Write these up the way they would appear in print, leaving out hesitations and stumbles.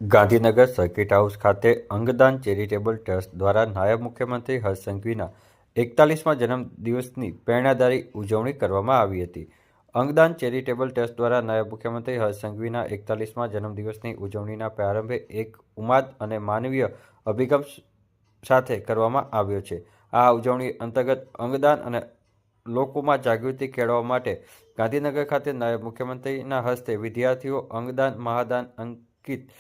Gandhinagar circuit house ખાતે અંગદાન charitable trust દ્વારા નાયબ મુખ્યમંત્રી હર્ષ સંઘવીના 41મા જન્મદિવસની પ્રેરણાદાયી ઉજવણી કરવામાં આવી હતી। અંગદાન ચેરિટેબલ ટ્રસ્ટ દ્વારા નાયબ મુખ્યમંત્રી હર્ષ સંઘવીના 41મા જન્મદિવસની ઉજવણીના પ્રારંભે એક ઉન્માદ અને માનવીય અભિગમ સાથે કરવામાં આવ્યો છે। આ ઉજવણી અંતર્ગત અંગદાન અને લોકોમાં જાગૃતિ કેળવવા માટે ગાંધીનગર ખાતે નાયબ મુખ્યમંત્રીના હસ્તે વિદ્યાર્થીઓ અંગદાન મહાદાન અંકિત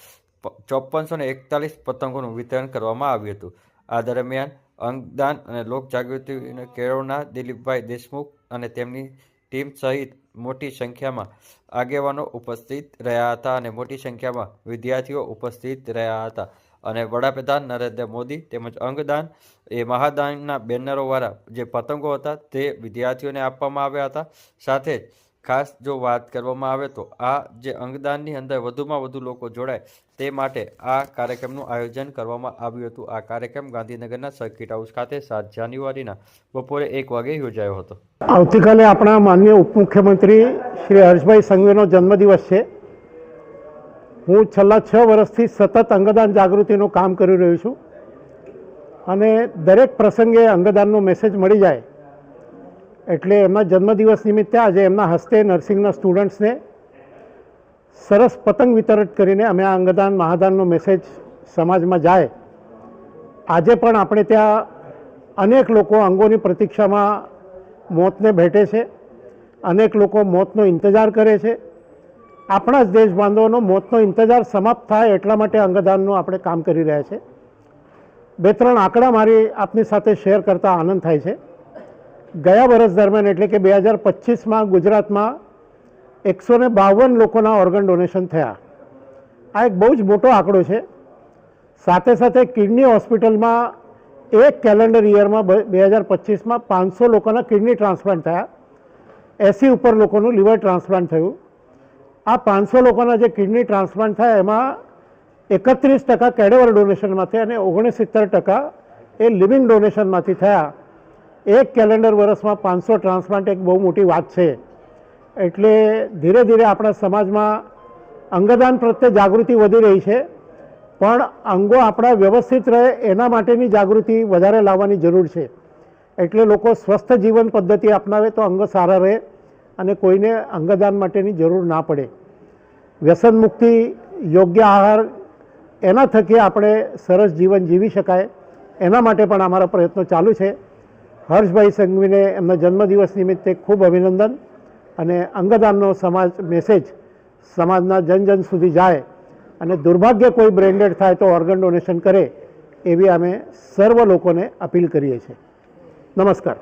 5441 પતંગોનું વિતરણ કરવામાં આવ્યું હતું। આ દરમિયાન અંગદાન અને લોકજાગૃતિ કેળવનાર દિલીપભાઈ દેશમુખ અને તેમની ટીમ સહિત મોટી સંખ્યામાં આગેવાનો ઉપસ્થિત રહ્યા હતા અને મોટી સંખ્યામાં વિદ્યાર્થીઓ ઉપસ્થિત રહ્યા હતા અને વડાપ્રધાન નરેન્દ્ર મોદી તેમજ અંગદાન એ મહાદાનના બેનરોવાળા જે પતંગો હતા તે વિદ્યાર્થીઓને આપવામાં આવ્યા હતા। સાથે જ ખાસ જો વાત કરવામાં આવે તો આ જે અંગદાનની અંદર વધુમાં વધુ લોકો જોડાય તે માટે આ કાર્યક્રમનું આયોજન કરવામાં આવ્યું હતું। આ કાર્યક્રમ ગાંધીનગરના સર્કિટ હાઉસ ખાતે 7 જાન્યુઆરીના બપોરે 1 વાગે યોજાયો હતો। આવતીકાલે આપણા માનનીય ઉપમુખ્યમંત્રી શ્રી હર્ષભાઈ સંઘવીનો જન્મદિવસ છે। હું છેલ્લા 6 વર્ષથી સતત અંગદાન જાગૃતિનું કામ કરી રહ્યો છું અને દરેક પ્રસંગે અંગદાનનો મેસેજ મળી જાય એટલે એમના જન્મદિવસ નિમિત્તે આજે એમના હસ્તે નર્સિંગના સ્ટુડન્ટ્સને સરસ પતંગ વિતરણ કરીને અમે આ અંગદાન મહાદાનનો મેસેજ સમાજમાં જાય। આજે પણ આપણે ત્યાં અનેક લોકો અંગોની પ્રતીક્ષામાં મોતને ભેટે છે, અનેક લોકો મોતનો ઇંતજાર કરે છે। આપણા જ દેશ બાંધવોનો મોતનો ઇંતજાર સમાપ્ત થાય એટલા માટે અંગદાનનું આપણે કામ કરી રહ્યા છે। 2-3 આંકડા મારી આપની સાથે શેર કરતા આનંદ થાય છે। ગયા વર્ષ દરમિયાન એટલે કે 2025માં ગુજરાતમાં 152 લોકોના ઓર્ગન ડોનેશન થયા। આ એક બહુ જ મોટો આંકડો છે। સાથે સાથે કિડની હોસ્પિટલમાં એક કેલેન્ડર યરમાં 2025માં 500 લોકોના કિડની ટ્રાન્સપ્લાન્ટ થયા, 80 ઉપર લોકોનું લીવર ટ્રાન્સપ્લાન્ટ થયું। આ 500 લોકોના જે કિડની ટ્રાન્સપ્લાન્ટ થયા એમાં 31% કેડેવર ડોનેશનમાંથી અને 69% એ લિવિંગ ડોનેશનમાંથી થયા। એક કેલેન્ડર વર્ષમાં 500 ટ્રાન્સપ્લાન્ટ એક બહુ મોટી વાત છે। એટલે ધીરે ધીરે આપણા સમાજમાં અંગદાન પ્રત્યે જાગૃતિ વધી રહી છે, પણ અંગો આપણા વ્યવસ્થિત રહે એના માટેની જાગૃતિ વધારે લાવવાની જરૂર છે। એટલે લોકો સ્વસ્થ જીવન પદ્ધતિ અપનાવે તો અંગ સારા રહે અને કોઈને અંગદાન માટેની જરૂર ના પડે। વ્યસન મુક્તિ, યોગ્ય આહાર, એના થકી આપણે સરસ જીવન જીવી શકાય એના માટે પણ અમારા પ્રયત્નો ચાલુ છે। હર્ષભાઈ સંઘવીને એમના જન્મદિવસ નિમિત્તે ખૂબ અભિનંદન અને અંગદાનનો સમાજ મેસેજ સમાજના જન સુધી જાય અને દુર્ભાગ્ય કોઈ બ્રેન્ડેડ થાય તો ઓર્ગન ડોનેશન કરે એવી અમે સર્વ લોકોને અપીલ કરીએ છીએ। નમસ્કાર।